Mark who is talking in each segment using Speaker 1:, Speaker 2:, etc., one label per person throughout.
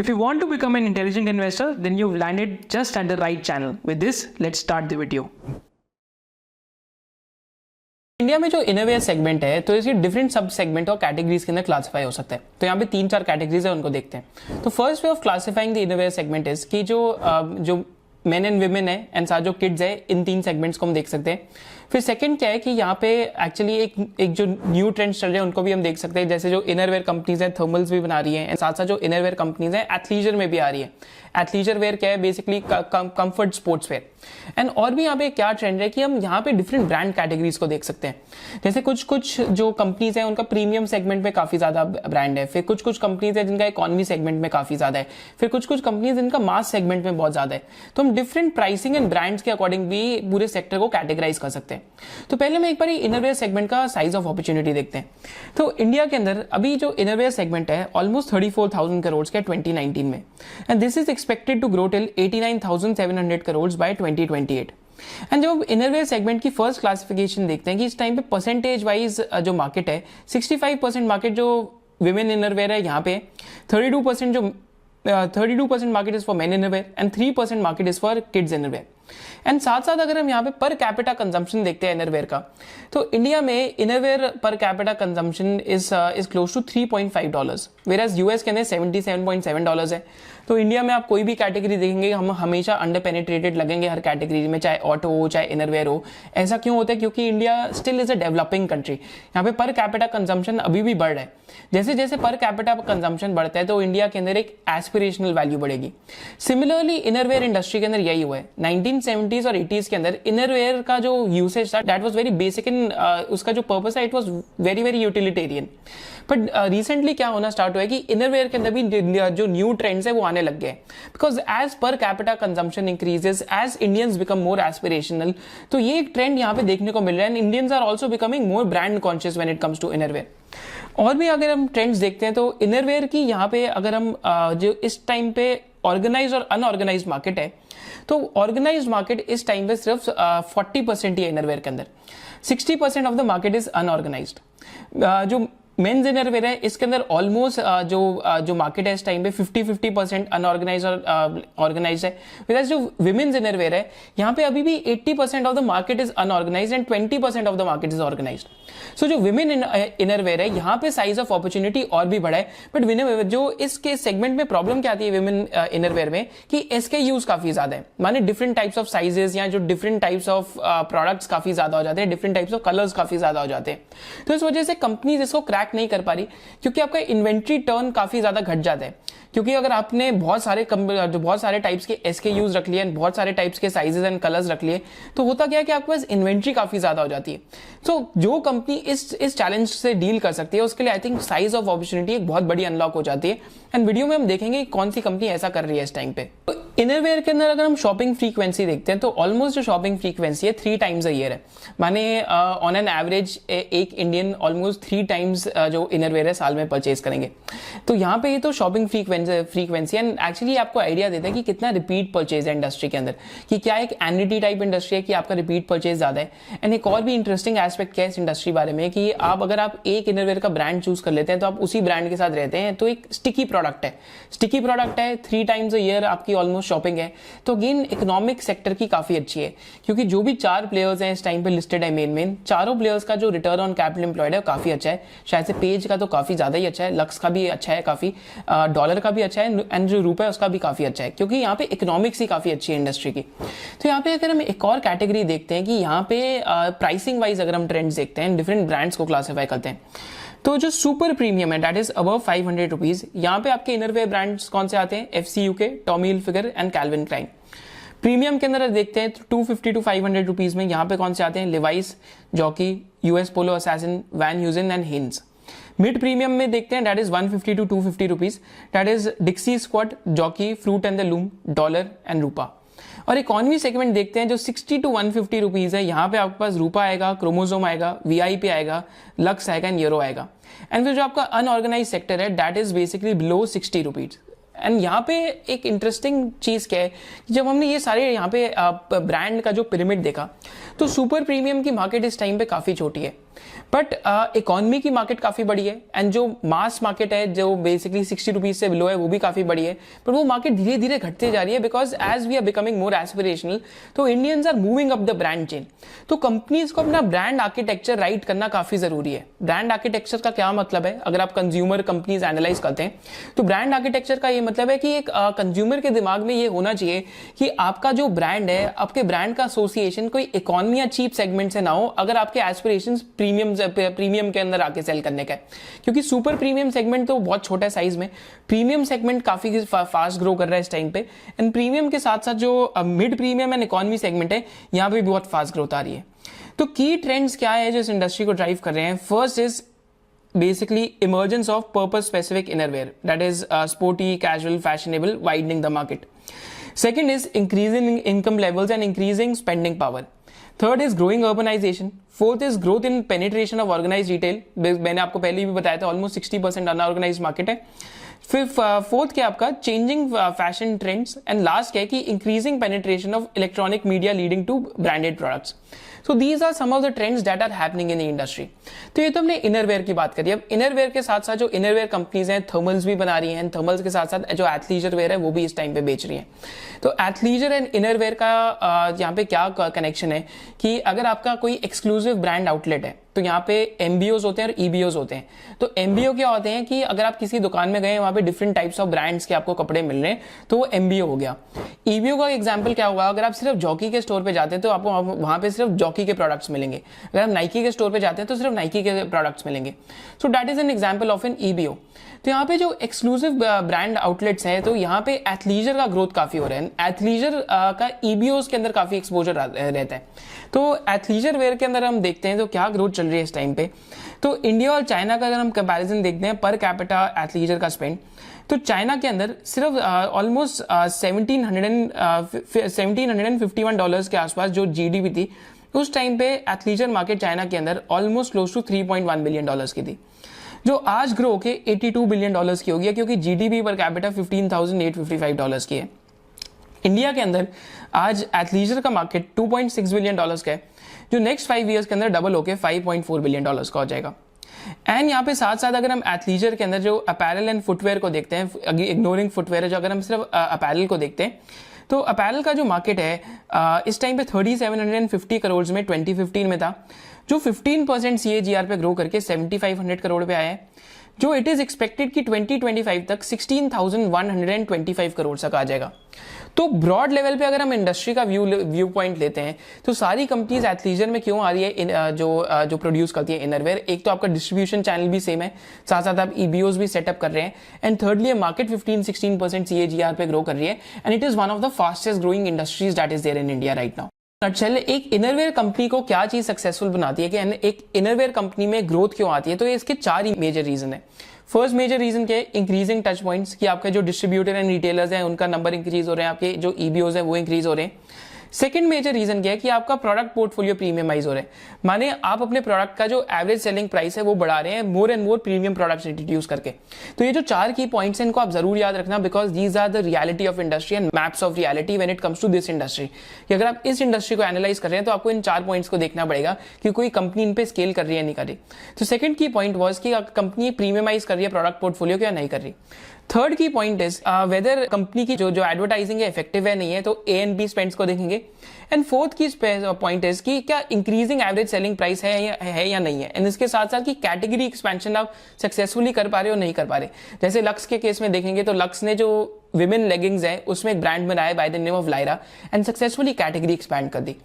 Speaker 1: If you want to become an intelligent investor, then you've landed just at the right channel. With this, let's start the video.
Speaker 2: India में जो इनोवेयर segment है तो इसके different सब segment और categories के अंदर क्लासिफाई हो सकता है। तो यहाँ पे 3-4 कैटेगरीज है, उनको देखते हैं। तो first way of classifying the innerwear segment is कि जो मेन एंड विमेन है एंड साथ जो किड्स है, इन 3 सेगमेंट्स को हम देख सकते हैं। फिर सेकंड क्या है कि यहाँ पे एक्चुअली एक जो न्यू ट्रेंड्स चल रहे हैं उनको भी हम देख सकते हैं, जैसे जो इनरवेयर कंपनीज हैं थर्मल्स भी बना रही हैं, साथ साथ जो इनरवेयर कंपनीज हैं एथलीजर में भी आ रही है। एथलीजर वेयर क्या है, basically comfort sports wear. And और भी यहाँ पे क्या ट्रेंड है कि हम यहाँ पे डिफरेंट ब्रांड कैटेगरीज को देख सकते हैं। जैसे कुछ जो कंपनीज हैं उनका प्रीमियम सेगमेंट में काफी ज्यादा ब्रांड है, फिर कुछ कंपनीज है जिनका इकोनॉमी सेगमेंट में काफी ज्यादा है, फिर कुछ कंपनीज जिनका मास सेगमेंट में बहुत ज्यादा है। तो हम डिफरेंट प्राइसिंग एंड ब्रांड्स के अकॉर्डिंग भी पूरे सेक्टर को कैटेगराइज कर सकते हैं। तो पहले मैं एक बार इनरवेयर सेगमेंट का साइज ऑफ अपॉर्चुनिटी देखते हैं। तो इंडिया के अंदर अभी जो इनरवेयर सेगमेंट है ऑलमोस्ट 34,000 करोड़ के 2019 में, and this is expected to grow till 89,700 crore by 2028। And जब इनरवेयर सेगमेंट की फर्स्ट क्लासिफिकेशन देखते हैं कि इस टाइम पे परसेंटेज वाइज जो मार्केट है, 65% मार्केट जो विमेन इनरवेयर है यहाँ पे, 32% market is for main innerwear and 3% market is for kids innerwear. And साथ साथ अगर हम यहाँ पे पर कैपिटा कंजम्पशन देखते हैं इनरवेयर का, तो इंडिया में innerwear per capita consumption is close to $3.5, versus US के अंदर $77.7 है। तो इंडिया में आप कोई भी कैटेगरी देखेंगे हम हमेशा अंडर पेनिट्रेटेड लगेंगे हर कैटेगरी में, चाहे ऑटो हो चाहे इनरवेयर हो। ऐसा क्यों होता है? क्योंकि India still is a developing country. यहाँ पे पर कैपिटा कंजम्पशन अभी भी बढ़ रहा है। जैसे जैसे पर कैपिटा कंजम्पशन बढ़ता है तो इंडिया के अंदर एक एस्पिरेशनल वैल्यू बढ़ेगी। सिमिलरली इनरवेयर इंडस्ट्री के अंदर यही हुआ है। 1970s और 80s के अंदर इनरवेयर का जो यूसेज था that was very basic in उसका जो पर्पस है it was very very utilitarian. But recently क्या होना स्टार्ट हुआ है कि इनरवेयर के अंदर भी जो न्यू ट्रेंड्स है वो आने लग गए, because as per capita consumption increases, as Indians become more aspirational. तो ये एक ट्रेंड यहाँ पे देखने को मिल रहा है, and Indians are also becoming more brand conscious when it comes to innerwear. और भी अगर हम ट्रेंड्स देखते हैं तो इनरवेयर की यहाँ पे अगर हम जो इस टाइम पे ऑर्गेनाइज और अनऑर्गेनाइज मार्केट है, तो ऑर्गेनाइज मार्केट इस टाइम पे सिर्फ 40% ही है इनरवेयर के अंदर, 60% of the market is unorganised. जो मेन्स इनरवेयर है इसके अंदर ऑलमोस्ट जो मार्केट है इस टाइम पे 50-50% अनऑर्गेनाइज और ऑर्गेनाइज है। विद जो विमेन्स इनरवेयर है यहाँ पे अभी भी 80% of the market is unorganised and 20% of the market is organised. So जो विमेन इनरवेयर है यहाँ पे साइज ऑफ अपॉर्चुनिटी और भी बड़ा है। बट जो इसके सेगमेंट में प्रॉब्लम क्या आती है विमेन इनरवेयर में कि इसके यूज काफी ज्यादा है, माने डिफरेंट टाइप्स ऑफ साइजेस या जो डिफरेंट टाइप्स ऑफ प्रोडक्ट्स काफी ज्यादा हो जाते हैं, डिफरेंट टाइप्स ऑफ कलर्स काफी ज्यादा हो जाते हैं। तो इस वजह से कंपनीज इसको क्रैक नहीं कर पा रही, क्योंकि आपका इन्वेंट्री टर्न काफी ज्यादा घट जाता है। क्योंकि अगर आपने बहुत सारे टाइप्स के SKUs रख लिए, बहुत सारे टाइप्स के साइजेस एंड कलर्स रख लिए, तो होता क्या है कि आपके पास इन्वेंट्री काफी ज्यादा हो जाती है। तो जो कंपनी इस चैलेंज से डील कर सकती है उसके लिए I think size of opportunity एक बहुत बड़ी अनलॉक हो जाती है। एंड वीडियो में हम देखेंगे कौन सी कंपनी ऐसा कर रही है इस टाइम पे। इनरवेयर के अंदर अगर हम शॉपिंग फ्रीक्वेंसी देखते हैं तो ऑलमोस्ट जो शॉपिंग फ्रीक्वेंसी है 3 times अ ईयर है, माने ऑन एन एवरेज एक इंडियन ऑलमोस्ट 3 times जो इनरवेयर है साल में परचेज करेंगे। तो यहाँ पे ये तो शॉपिंग फ्रीक्वेंसी एंड एक्चुअली आपको आइडिया देता है कि कितना रिपीट परचेज है इंडस्ट्री के अंदर, कि क्या एक एन्युटी टाइप इंडस्ट्री है कि आपका रिपीट परचेज ज्यादा है। एंड एक और भी इंटरेस्टिंग एस्पेक्ट क्या है इस इंडस्ट्री बारे में कि अगर आप एक इनरवेयर का ब्रांड चूज कर लेते हैं तो आप उसी ब्रांड के साथ रहते हैं, तो एक स्टिकी प्रोडक्ट है 3 times अ ईयर आपकी ऑलमोस्ट शॉपिंग है। तो अगेन इकोनॉमिक सेक्टर की काफी अच्छी है, क्योंकि जो भी 4 प्लेयर्स हैं इस टाइम पे लिस्टेड है मेन चारों प्लेयर्स का जो रिटर्न ऑन कैपिटल एम्प्लॉयड है काफी अच्छा है। शायद से पेज का तो काफी ज्यादा ही अच्छा है, लक्स का भी अच्छा है काफी, डॉलर का भी अच्छा है, एंड जो रुपए उसका भी काफी अच्छा है, क्योंकि यहाँ पे इकोनॉमिक्स ही काफी अच्छी है इंडस्ट्री की। तो यहाँ पे अगर हम एक और कैटेगरी देखते हैं कि यहाँ पे प्राइसिंग वाइज अगर हम ट्रेंड्स देखते हैं, डिफरेंट ब्रांड्स को क्लासिफाई करते हैं, तो जो सुपर प्रीमियम है दैट इज अबव 500 रुपीज, यहाँ पे आपके इनरवेयर ब्रांड्स कौन से आते हैं? FC UK, Tommy Hilfiger and Calvin Klein. Premium के अंदर देखते हैं तो 250 to 500 रुपीज में यहाँ पे कौन से आते हैं? Levi's, Jockey, US Polo Assassin, Van Heusen and Hanes. Mid premium में देखते हैं that is 150 to 250 rupees, that is Dixcy Scott, Jockey, Fruit and the Loom, Dollar and Rupa. और इकोनॉमी सेगमेंट देखते हैं जो 60 to 150 रुपीज है, यहाँ पे आपके पास रूपा आएगा, क्रोमोजोम आएगा, VIP आएगा, लक्स आएगा एंड यूरो आएगा। एंड फिर जो आपका अनऑर्गेनाइज सेक्टर है that is basically below 60 rupees. And यहाँ पे एक इंटरेस्टिंग चीज क्या है कि जब हमने ये सारे यहाँ पे ब्रांड का जो पिरामिड देखा तो सुपर प्रीमियम की मार्केट इस टाइम पे काफी छोटी है। बट इकोनॉमी की मार्केट काफ़ी बड़ी है एंड जो मास मार्केट है जो बेसिकली 60 रुपीज़ से बिलो है वो भी काफ़ी बड़ी है, पर वो मार्केट धीरे धीरे घटते जा रही है because as we are becoming more aspirational, तो Indians are moving up the brand chain. तो कंपनीज को अपना ब्रांड आर्किटेक्चर राइट करना काफ़ी ज़रूरी है। ब्रांड आर्किटेक्चर का क्या मतलब है, अगर आप कंज्यूमर कंपनीज एनालाइज करते हैं तो ब्रांड आर्किटेक्चर का ये मतलब है कि एक कंज्यूमर के दिमाग में ये होना चाहिए कि आपका जो ब्रांड है, आपके ब्रांड का एसोसिएशन कोई इकोनॉमी या चीप सेगमेंट से ना हो, अगर आपके एस्पिरेशंस प्रीमियम के अंदर आके सेल करने का है। क्योंकि सुपर प्रीमियम सेगमेंट तो बहुत छोटा है साइज में, प्रीमियम सेगमेंट काफी फास्ट ग्रो कर रहा है इस टाइम पे, एंड प्रीमियम के साथ साथ जो mid premium and economy segment है यहाँ पे भी बहुत फास्ट ग्रोथ आ रही है। तो की ट्रेंड्स क्या है जो इस इंडस्ट्री को ड्राइव कर रहे हैं? First is basically emergence of purpose specific innerwear, that is sporty, casual, fashionable, widening the market. Second is increasing income levels and increasing spending power. Third is growing urbanization. Fourth is growth in penetration of organized retail. मैंने आपको पहले भी बताया था almost 60% unorganised market है। फिर fourth क्या आपका changing fashion trends, and last क्या है कि increasing penetration of electronic media leading to branded products. So these are some of the trends that are happening in the industry. तो ये तो हमने इनरवेयर की बात करी। अब इनरवेयर के साथ साथ जो इनरवेयर कंपनीज हैं थर्मल्स भी बना रही हैं, थर्मल्स के साथ साथ जो एथलीजर वेयर है वो भी इस टाइम पे बेच रही हैं। तो एथलीजर एंड इनरवेयर का यहाँ पे क्या कनेक्शन है कि अगर आपका कोई एक्सक्लूसिव ब्रांड आउटलेट है तो यहाँ पे एमबीओज होते हैं और ईबीओज होते हैं। तो एमबीओ क्या होते हैं कि अगर आप किसी दुकान में गए वहां पे डिफरेंट टाइप्स ऑफ ब्रांड्स के आपको कपड़े मिल रहे हैं तो वो एमबीओ हो गया। ईबीओ का एग्जांपल क्या होगा, अगर आप सिर्फ जॉकी के स्टोर पे जाते हैं तो आपको वहां पे सिर्फ जॉकी के प्रोडक्ट्स मिलेंगे, अगर आप नाइकी के स्टोर पे जाते हैं तो सिर्फ नाइकी के प्रोडक्ट्स मिलेंगे। So that is an example of an EBO. तो यहाँ पे जो एक्सक्लूसिव ब्रांड आउटलेट्स हैं तो यहाँ पे एथलीजर का ग्रोथ काफी हो रहा है। एथलीजर का ईबीओज के अंदर काफी एक्सपोजर रहता है। तो एथलीजर वेयर के अंदर हम देखते हैं तो क्या ग्रोथ चल रही है इस टाइम पे। तो इंडिया और चाइना का अगर हम कंपैरिजन देखते हैं पर कैपिटा एथलीजर का स्पेंड, तो चाइना के अंदर सिर्फ ऑलमोस्ट $1751 के आसपास जो जीडीपी थी उस टाइम पे एथलीजर मार्केट चाइना के अंदर ऑलमोस्ट क्लोज टू $3.1 बिलियन की थी, जो आज ग्रो के $82 बिलियन की हो गई है क्योंकि जीडीपी पर कैपिटा $15,855 की है। इंडिया के अंदर आज एथलीजर का मार्केट $2.6 बिलियन का है, जो नेक्स्ट 5 ईयर्स के अंदर डबल होकर $5.4 बिलियन का हो जाएगा। एंड यहाँ पे साथ साथ अगर हम एथलीजर के अंदर जो अपैरल एंड फुटवेयर को देखते हैं, इग्नोरिंग फुटवेयर, जो अगर हम सिर्फ अपैरल को देखते हैं तो अपैरल का जो मार्केट है इस टाइम पे 3750 करोड़ में 2015 में था, जो 15% CAGR पे ग्रो करके 7500 करोड़ पे आया है, जो इट इज एक्सपेक्टेड कि 2025 तक 16,125 करोड़ तक आ जाएगा। तो ब्रॉड लेवल पे अगर हम इंडस्ट्री का व्यू पॉइंट लेते हैं तो सारी कंपनीज एथलीजर में क्यों आ रही है जो प्रोड्यूस करती है इनरवेयर। एक तो आपका डिस्ट्रीब्यूशन चैनल भी सेम है, साथ साथ आप ईबीओज भी सेटअप कर रहे हैं, एंड थर्डली मार्केट 15-16% CAGR पे ग्रो कर रही है, and it is one of the fastest growing industries that is there in India right now. चल एक इनरवेयर कंपनी को क्या चीज सक्सेसफुल बनाती है कि एक इनरवेयर कंपनी में ग्रोथ क्यों आती है, तो ये इसके 4 ही मेजर रीजन है। फर्स्ट मेजर रीजन क्या है, इंक्रीजिंग टच पॉइंट्स, कि आपके जो डिस्ट्रीब्यूटर एंड रिटेलर्स हैं उनका नंबर इंक्रीज हो रहे हैं, आपके जो ईबीओज हैं वो इंक्रीज हो रहे हैं। सेकंड मेजर रीजन क्या है कि आपका प्रोडक्ट पोर्टफोलियो प्रीमियमाइज हो रहा है, माने आप अपने प्रोडक्ट का जो एवरेज सेलिंग प्राइस है वो बढ़ा रहे हैं more and more premium products introduce करके। तो ये जो 4 की पॉइंट्स हैं इनको आप जरूर याद रखना, because these are the reality of industry and maps of reality when it comes to this industry. कि अगर आप इस इंडस्ट्री को एनालाइज कर रहे हैं तो आपको इन 4 पॉइंट्स को देखना पड़ेगा कि कोई कंपनी इन पे स्केल कर रही है नहीं कर रही। तो सेकंड की पॉइंट वॉज कि कंपनी प्रीमियमाइज कर रही है प्रोडक्ट पोर्टफोलियो क्या नहीं कर रही। थर्ड की पॉइंट इज वेदर कंपनी की जो एडवर्टाइजिंग है इफेक्टिव है नहीं है, तो A&P स्पेंड्स को देखेंगे। एंड फोर्थ की पॉइंट इज कि क्या इंक्रीजिंग एवरेज सेलिंग प्राइस है या नहीं है, एंड इसके साथ साथ कि कैटेगरी एक्सपेंशन आप सक्सेसफुली कर पा रहे हो नहीं कर पा रहे। जैसे लक्स के केस में देखेंगे तो लक्स ने जो विमेन लेगिंग्स है उसमें एक ब्रांड बनाया by the name of Lyra and successfully category expand कर दी।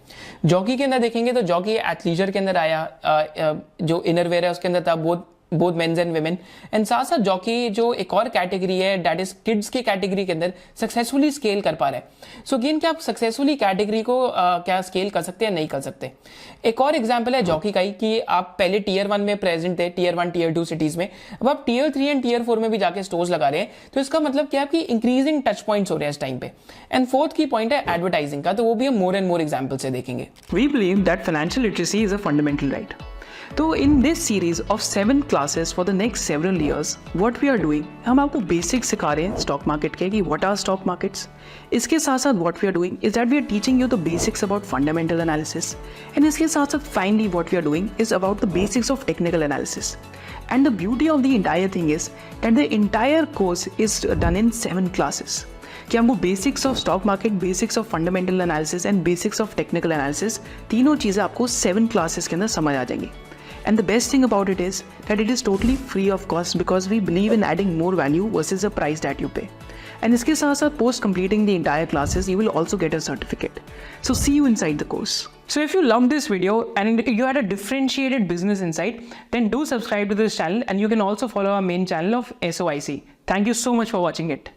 Speaker 2: जॉकी के अंदर देखेंगे तो जॉकी एथलीजर के अंदर आया, जो इनरवेयर है उसके अंदर था both men's and women, and साथ साथ जॉकी जो एक और कैटेगरी है दैट इज किड्स की कैटेगरी के अंदर सक्सेसफुली स्केल कर पा रहे हैं। सो अगेन क्या आप सक्सेसफुली कैटेगरी को क्या स्केल कर सकते हैं नहीं कर सकते। एक और एग्जांपल है जॉकी का ही कि आप पहले टियर 1 में प्रेजेंट थे, टियर 1 टियर 2 सिटीज में, अब आप टियर 3 एंड टियर 4 में भी जाके स्टोर्स लगा रहे हैं, तो इसका मतलब क्या है कि इंक्रीजिंग टच पॉइंट्स हो रहे हैं इस टाइम पे। एंड फोर्थ की पॉइंट है एडवर्टाइजिंग का, तो वो भी हम मोर एंड मोर एग्जाम्पल से देखेंगे।
Speaker 1: We believe that financial literacy is a fundamental right. तो in this series of 7 classes for the next several years what we are doing, हम आपको बेसिक्स सिखा रहे हैं स्टॉक मार्केट के कि व्हाट आर स्टॉक मार्केट्स. इसके साथ साथ what we are doing is that we are teaching you the basics about fundamental analysis, and इसके साथ साथ finally what we are doing is about the basics of technical analysis. And the beauty of the entire thing is that the entire course is done in 7 classes. कि हमको basics of stock market, basics of fundamental analysis and basics of technical analysis, तीनों चीज़ें आपको 7 classes के अंदर समझ आ जाएंगी. And the best thing about it is that it is totally free of cost because we believe in adding more value versus the price that you pay. And इसके साथ साथ post completing the entire classes you will also get a certificate. So see you inside the course. So if you loved this video and you had a differentiated business insight, then do subscribe to this channel, and you can also follow our main channel of SOIC. Thank you so much for watching it.